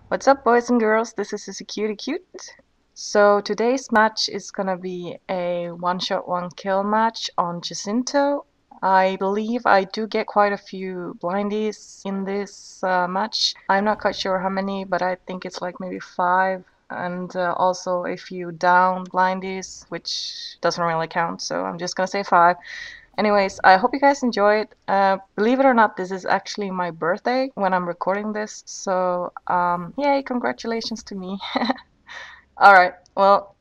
What's up, boys and girls? This is Susie Qute. So today's match is gonna be a one-shot, one-kill match on Jacinto. I believe I do get quite a few blindies in this match. I'm not quite sure how many, but I think it's like maybe 5. And also a few down blindies, which doesn't really count, so I'm just gonna say 5. Anyways, I hope you guys enjoy it. Believe it or not, this is actually my birthday when I'm recording this, so yay, congratulations to me. Alright, well,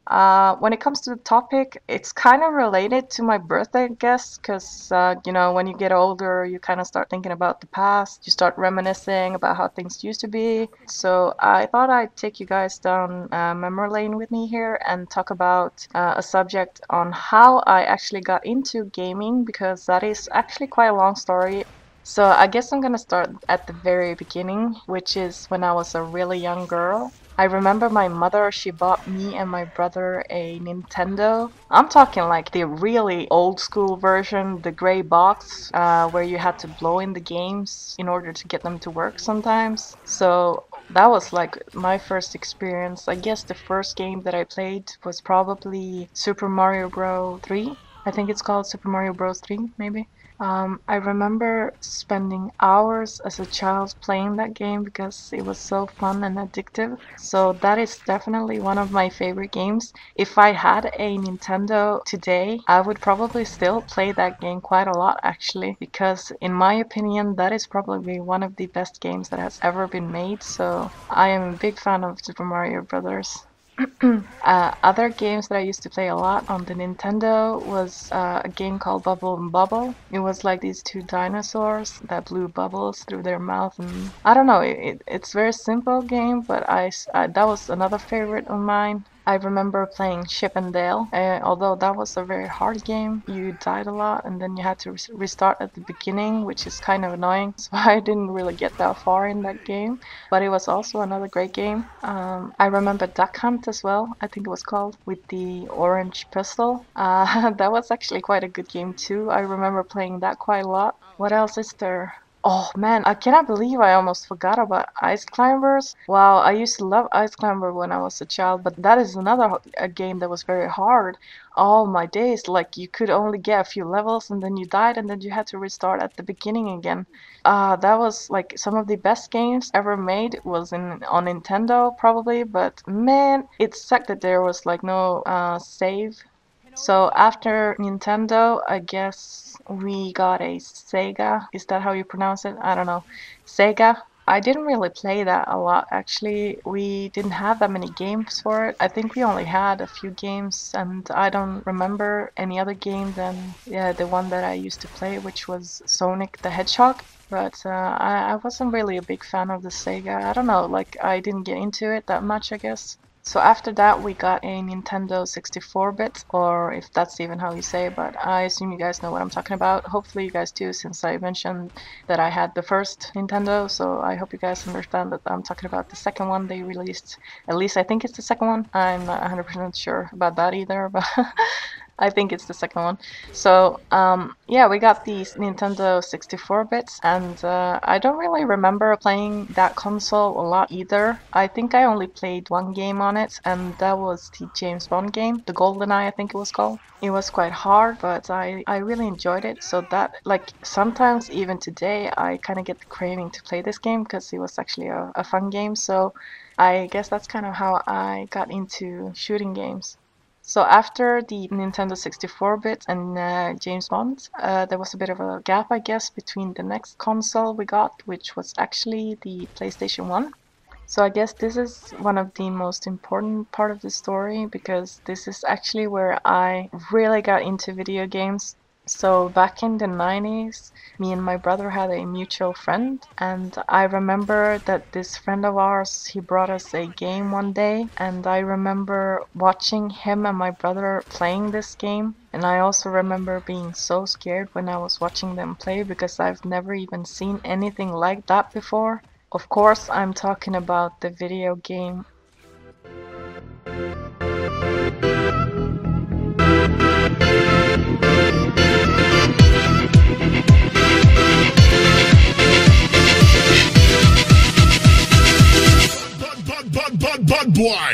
when it comes to the topic, it's kind of related to my birthday, I guess, because, when you get older, you kind of start thinking about the past, you start reminiscing about how things used to be. So I thought I'd take you guys down memory lane with me here and talk about a subject on how I actually got into gaming, because that is actually quite a long story. So I guess I'm gonna start at the very beginning, which is when I was a really young girl. I remember my mother, she bought me and my brother a Nintendo. I'm talking like the really old school version, the gray box, where you had to blow in the games in order to get them to work sometimes. So that was like my first experience. I guess the first game that I played was probably Super Mario Bros. 3. I think it's called Super Mario Bros. 3, maybe. I remember spending hours as a child playing that game because it was so fun and addictive. So that is definitely one of my favorite games. If I had a Nintendo today, I would probably still play that game quite a lot actually, because in my opinion, that is probably one of the best games that has ever been made. So I am a big fan of Super Mario Brothers. Other games that I used to play a lot on the Nintendo was a game called Bubble and Bubble. It was like these two dinosaurs that blew bubbles through their mouth, and I don't know, it's a very simple game, but that was another favorite of mine. I remember playing Chip and Dale, although that was a very hard game. You died a lot and then you had to restart at the beginning, which is kind of annoying, so I didn't really get that far in that game, but it was also another great game. I remember Duck Hunt as well, I think it was called, with the orange pistol. That was actually quite a good game too. I remember playing that quite a lot. What else is there? Oh man, I cannot believe I almost forgot about Ice Climbers. Wow, I used to love Ice Climber when I was a child, but that is another a game that was very hard. All my days, like you could only get a few levels and then you died and then you had to restart at the beginning again. That was like some of the best games ever made was on Nintendo probably, but man, it sucked that there was like no save. So after Nintendo, I guess we got a Sega. Is that how you pronounce it? I don't know. Sega. I didn't really play that a lot actually. We didn't have that many games for it. I think we only had a few games, and I don't remember any other game than the one that I used to play, which was Sonic the Hedgehog. But I wasn't really a big fan of the Sega. I don't know, like I didn't get into it that much, I guess. So after that we got a Nintendo 64-bit, or if that's even how you say it, but I assume you guys know what I'm talking about. Hopefully you guys do, since I mentioned that I had the first Nintendo, so I hope you guys understand that I'm talking about the second one they released. At least I think it's the second one. I'm not 100% sure about that either, but I think it's the second one. So yeah, we got these Nintendo 64-bits, and I don't really remember playing that console a lot either. I think I only played one game on it, and that was the James Bond game, the GoldenEye I think it was called. It was quite hard, but I really enjoyed it, so that, like, sometimes even today I kind of get the craving to play this game because it was actually a fun game. So I guess that's kind of how I got into shooting games. So after the Nintendo 64-bit and James Bond, there was a bit of a gap, I guess, between the next console we got, which was actually the PlayStation 1. So I guess this is one of the most important part of the story, because this is actually where I really got into video games. So back in the 90s, me and my brother had a mutual friend, and I remember that this friend of ours, he brought us a game one day, and I remember watching him and my brother playing this game, and I also remember being so scared when I was watching them play because I've never even seen anything like that before. Of course, I'm talking about the video game bad boy.